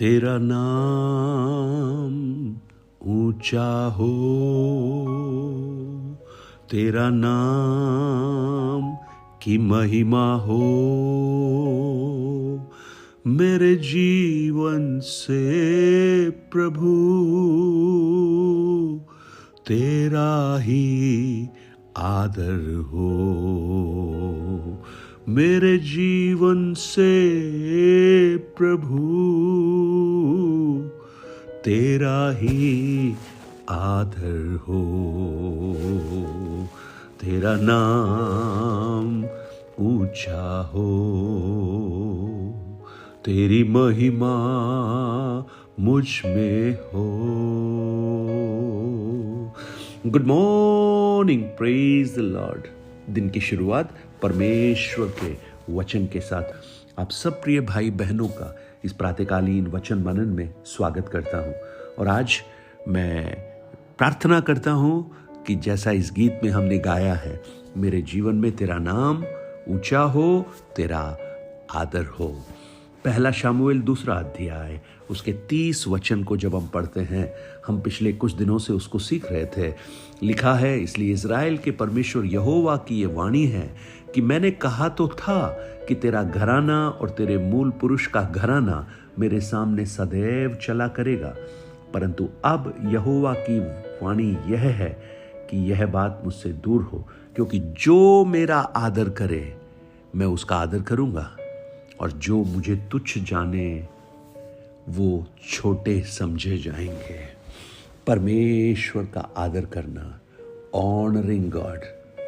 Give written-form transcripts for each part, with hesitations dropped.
तेरा नाम ऊंचा हो, तेरा नाम की महिमा हो मेरे जीवन से प्रभु। तेरा ही आदर हो मेरे जीवन से प्रभु। तेरा ही आदर हो, तेरा नाम ऊंचा हो, तेरी महिमा मुझ में हो। Good morning, praise the Lord. दिन की शुरुआत परमेश्वर के वचन के साथ आप सब प्रिय भाई बहनों का इस प्रातःकालीन वचन मनन में स्वागत करता हूं। और आज मैं प्रार्थना करता हूं कि जैसा इस गीत में हमने गाया है, मेरे जीवन में तेरा नाम ऊंचा हो, तेरा आदर हो। पहला शमूएल 2 अध्याय उसके 30 वचन को जब हम पढ़ते हैं, हम पिछले कुछ दिनों से उसको सीख रहे थे। लिखा है, इसलिए इज़राइल के परमेश्वर यहोवा की ये वाणी है कि मैंने कहा तो था कि तेरा घराना और तेरे मूल पुरुष का घराना मेरे सामने सदैव चला करेगा, परंतु अब यहोवा की वाणी यह है कि यह बात मुझसे दूर हो, क्योंकि जो मेरा आदर करे मैं उसका आदर करूंगा, और जो मुझे तुच्छ जाने वो छोटे समझे जाएंगे। परमेश्वर का आदर करना, ऑनरिंग गॉड।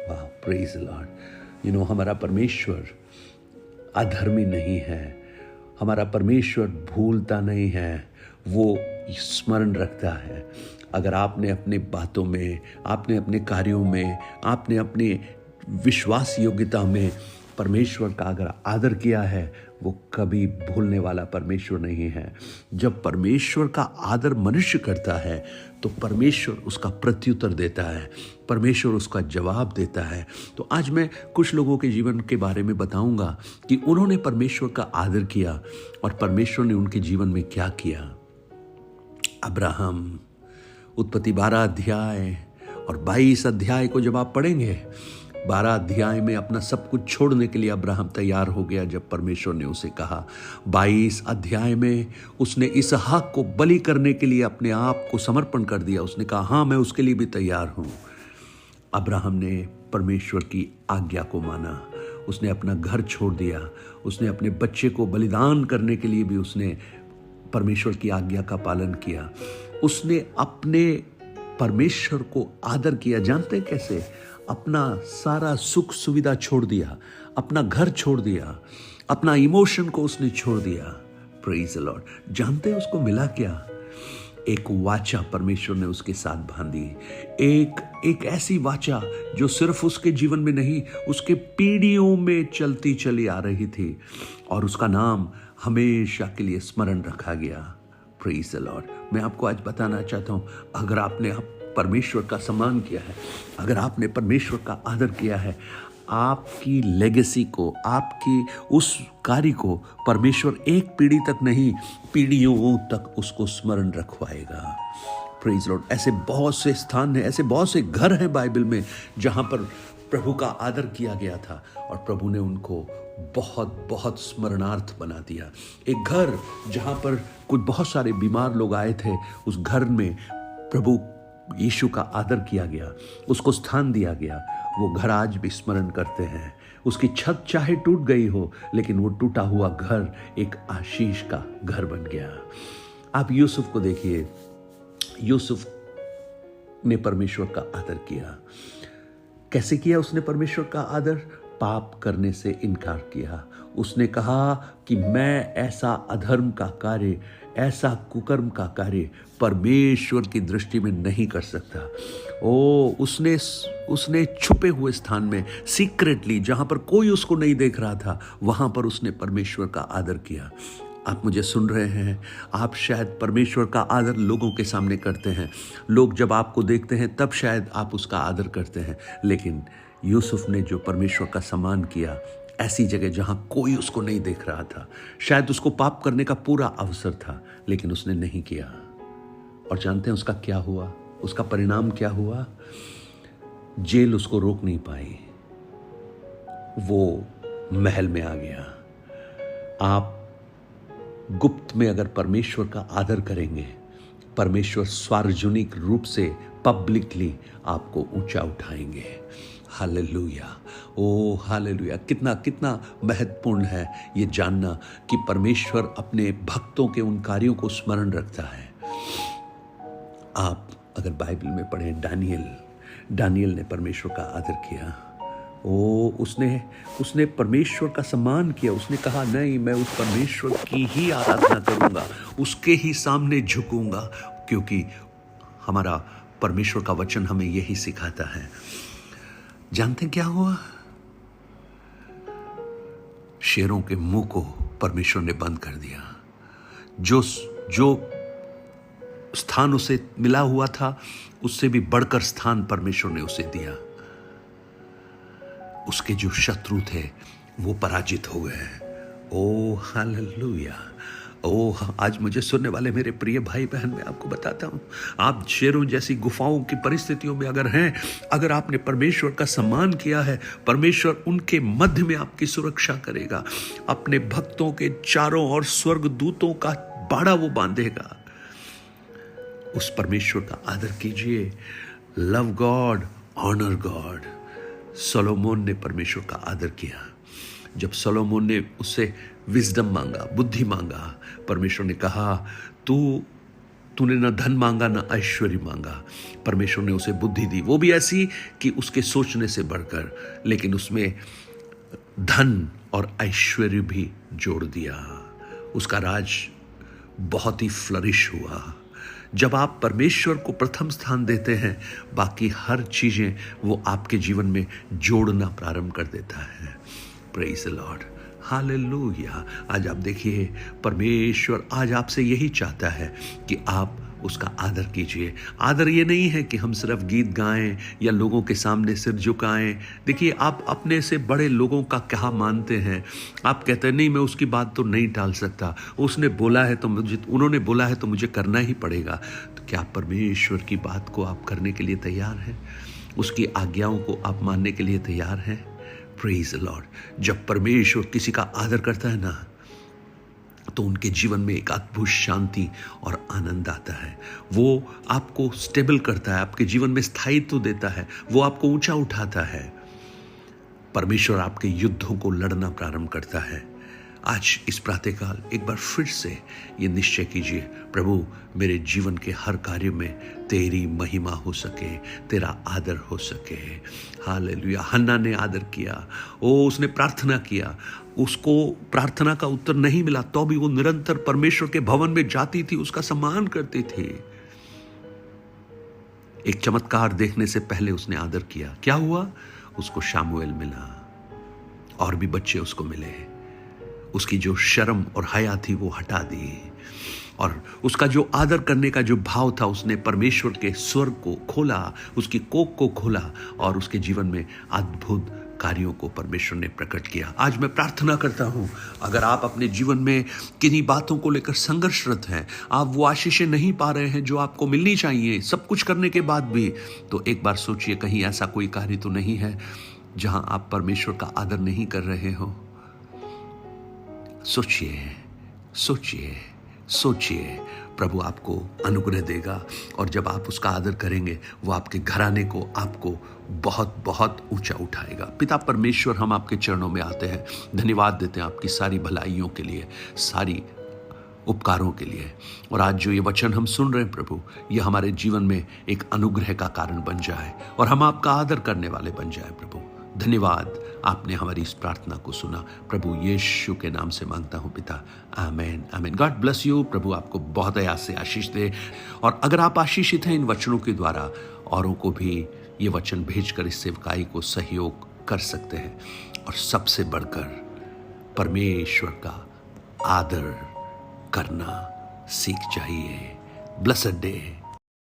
वाह, प्रेज लॉर्ड। हमारा परमेश्वर अधर्मी नहीं है, हमारा परमेश्वर भूलता नहीं है, वो स्मरण रखता है। अगर आपने अपने बातों में, आपने अपने कार्यों में, आपने अपने विश्वास योग्यता में परमेश्वर का अगर आदर किया है, वो कभी भूलने वाला परमेश्वर नहीं है। जब परमेश्वर का आदर मनुष्य करता है तो परमेश्वर उसका प्रत्युत्तर देता है, परमेश्वर उसका जवाब देता है। तो आज मैं कुछ लोगों के जीवन के बारे में बताऊंगा कि उन्होंने परमेश्वर का आदर किया और परमेश्वर ने उनके जीवन में क्या किया। अब्राहम, उत्पत्ति 12 अध्याय और 22 अध्याय को जब आप पढ़ेंगे, 12 अध्याय में अपना सब कुछ छोड़ने के लिए अब्राहम तैयार हो गया जब परमेश्वर ने उसे कहा। 22 अध्याय में उसने इसहाक को बलि करने के लिए अपने आप को समर्पण कर दिया। उसने कहा, हाँ, मैं उसके लिए भी तैयार हूं। अब्राहम ने परमेश्वर की आज्ञा को माना, उसने अपना घर छोड़ दिया, उसने अपने बच्चे को बलिदान करने के लिए भी उसने परमेश्वर की आज्ञा का पालन किया। उसने अपने परमेश्वर को आदर किया। जानते कैसे? अपना सारा सुख सुविधा छोड़ दिया, अपना घर छोड़ दिया, अपना इमोशन को उसने छोड़ दिया। Praise the Lord. जानते हैं उसको मिला क्या? एक वाचा परमेश्वर ने उसके साथ बांधी, एक ऐसी वाचा जो सिर्फ उसके जीवन में नहीं, उसके पीढ़ियों में चलती चली आ रही थी, और उसका नाम हमेशा के लिए स्मरण रखा गया। Praise the Lord. मैं आपको आज बताना चाहता हूं, अगर आपने परमेश्वर का सम्मान किया है, अगर आपने परमेश्वर का आदर किया है, आपकी लेगेसी को, आपकी उस कार्य को परमेश्वर एक पीढ़ी तक नहीं, पीढ़ियों तक उसको स्मरण रखवाएगा। Praise Lord. ऐसे बहुत से स्थान हैं, ऐसे बहुत से घर हैं बाइबल में जहां पर प्रभु का आदर किया गया था और प्रभु ने उनको बहुत बहुत स्मरणार्थ बना दिया। एक घर जहां पर कुछ बहुत सारे बीमार लोग आए थे, उस घर में प्रभु यीशु का आदर किया गया, उसको स्थान दिया गया। वो घर आज भी स्मरण करते हैं। उसकी छत चाहे टूट गई हो, लेकिन वो टूटा हुआ घर एक आशीष का घर बन गया। आप यूसुफ को देखिए, यूसुफ ने परमेश्वर का आदर किया। कैसे किया उसने परमेश्वर का आदर? पाप करने से इनकार किया। उसने कहा कि मैं ऐसा अधर्म का कार्य, ऐसा कुकर्म का कार्य परमेश्वर की दृष्टि में नहीं कर सकता। उसने छुपे हुए स्थान में, सीक्रेटली, जहां पर कोई उसको नहीं देख रहा था, वहां पर उसने परमेश्वर का आदर किया। आप मुझे सुन रहे हैं, आप शायद परमेश्वर का आदर लोगों के सामने करते हैं। लोग जब आपको देखते हैं तब शायद आप उसका आदर करते हैं, लेकिन यूसुफ ने जो परमेश्वर का सम्मान किया, ऐसी जगह जहां कोई उसको नहीं देख रहा था। शायद उसको पाप करने का पूरा अवसर था, लेकिन उसने नहीं किया। और जानते हैं उसका क्या हुआ? उसका परिणाम क्या हुआ? जेल उसको रोक नहीं पाई, वो महल में आ गया। आप गुप्त में अगर परमेश्वर का आदर करेंगे, परमेश्वर सार्वजनिक रूप से पब्लिकली आपको ऊंचा उठाएंगे। हालेलुया, ओ हालेलुया। कितना कितना महत्वपूर्ण है ये जानना कि परमेश्वर अपने भक्तों के उन कार्यों को स्मरण रखता है। आप अगर बाइबल में पढ़ें, दानियल ने परमेश्वर का आदर किया। उसने परमेश्वर का सम्मान किया। उसने कहा, नहीं, मैं उस परमेश्वर की ही आराधना करूंगा, उसके ही सामने झुकूंगा, क्योंकि हमारा परमेश्वर का वचन हमें यही सिखाता है। जानते हैं क्या हुआ? शेरों के मुंह को परमेश्वर ने बंद कर दिया। जो स्थान उसे मिला हुआ था, उससे भी बढ़कर स्थान परमेश्वर ने उसे दिया। उसके जो शत्रु थे वो पराजित हो गए। ओ हालेलुया। ओ, आज मुझे सुनने वाले मेरे प्रिय भाई बहन, मैं आपको बताता हूं, आप शेरों जैसी गुफाओं की परिस्थितियों में अगर हैं, अगर आपने परमेश्वर का सम्मान किया है, परमेश्वर उनके मध्य में आपकी सुरक्षा करेगा। अपने भक्तों के चारों ओर स्वर्गदूतों का बाड़ा वो बांधेगा। उस परमेश्वर का आदर कीजिए। Love God, honour God. Solomon ने परमेश्वर का आदर किया। जब सोलोमोन ने उससे विजडम मांगा, बुद्धि मांगा, परमेश्वर ने कहा, तूने ना धन मांगा ना ऐश्वर्य मांगा। परमेश्वर ने उसे बुद्धि दी, वो भी ऐसी कि उसके सोचने से बढ़कर, लेकिन उसमें धन और ऐश्वर्य भी जोड़ दिया। उसका राज बहुत ही फ्लरिश हुआ। जब आप परमेश्वर को प्रथम स्थान देते हैं, बाकी हर चीजें वो आपके जीवन में जोड़ना प्रारंभ कर देता है। Praise the Lord, hallelujah. आज आप देखिए, परमेश्वर आज आपसे यही चाहता है कि आप उसका आदर कीजिए। आदर ये नहीं है कि हम सिर्फ गीत गाएं या लोगों के सामने सिर झुकाएं। देखिए, आप अपने से बड़े लोगों का क्या मानते हैं? आप कहते हैं, नहीं, मैं उसकी बात तो नहीं टाल सकता, उसने बोला है तो उन्होंने बोला है तो मुझे करना ही पड़ेगा। तो क्या परमेश्वर की बात को आप करने के लिए तैयार हैं? उसकी आज्ञाओं को आप मानने के लिए तैयार हैं? Praise the Lord. जब परमेश्वर किसी का आदर करता है ना, तो उनके जीवन में एक अद्भुत शांति और आनंद आता है। वो आपको स्टेबल करता है, आपके जीवन में स्थायित्व देता है, वो आपको ऊंचा उठाता है। परमेश्वर आपके युद्धों को लड़ना प्रारंभ करता है। आज इस प्रातःकाल एक बार फिर से ये निश्चय कीजिए, प्रभु, मेरे जीवन के हर कार्य में तेरी महिमा हो सके, तेरा आदर हो सके। हालेलुया। हन्ना ने आदर किया। उसने प्रार्थना किया, उसको प्रार्थना का उत्तर नहीं मिला, तो भी वो निरंतर परमेश्वर के भवन में जाती थी, उसका सम्मान करती थी। एक चमत्कार देखने से पहले उसने आदर किया। क्या हुआ? उसको शामुएल मिला और भी बच्चे उसको मिले। उसकी जो शर्म और हया थी वो हटा दी, और उसका जो आदर करने का जो भाव था, उसने परमेश्वर के स्वर्ग को खोला, उसकी कोख को खोला, और उसके जीवन में अद्भुत कार्यों को परमेश्वर ने प्रकट किया। आज मैं प्रार्थना करता हूं, अगर आप अपने जीवन में किन्हीं बातों को लेकर संघर्षरत हैं, आप वो आशीषें नहीं पा रहे हैं जो आपको मिलनी चाहिए सब कुछ करने के बाद भी, तो एक बार सोचिए, कहीं ऐसा कोई कार्य तो नहीं है जहां आप परमेश्वर का आदर नहीं कर रहे हो। सोचिए, सोचिए, सोचिए। प्रभु आपको अनुग्रह देगा, और जब आप उसका आदर करेंगे, वो आपके घराने को, आपको बहुत बहुत ऊंचा उठाएगा। पिता परमेश्वर, हम आपके चरणों में आते हैं, धन्यवाद देते हैं आपकी सारी भलाइयों के लिए, सारी उपकारों के लिए। और आज जो ये वचन हम सुन रहे हैं प्रभु, ये हमारे जीवन में एक अनुग्रह का कारण बन जाए, और हम आपका आदर करने वाले बन जाए। प्रभु धन्यवाद, आपने हमारी इस प्रार्थना को सुना। प्रभु यीशु के नाम से मांगता हूं पिता, amen, amen. God bless you. प्रभु आपको बहुत आयास से आशीष दे। और अगर आप आशीषित हैं इन वचनों के द्वारा, औरों को भी ये वचन भेजकर इस सेवकाई को सहयोग कर सकते हैं। और सबसे बढ़कर परमेश्वर का आदर करना सीख जाइए। Blessed day.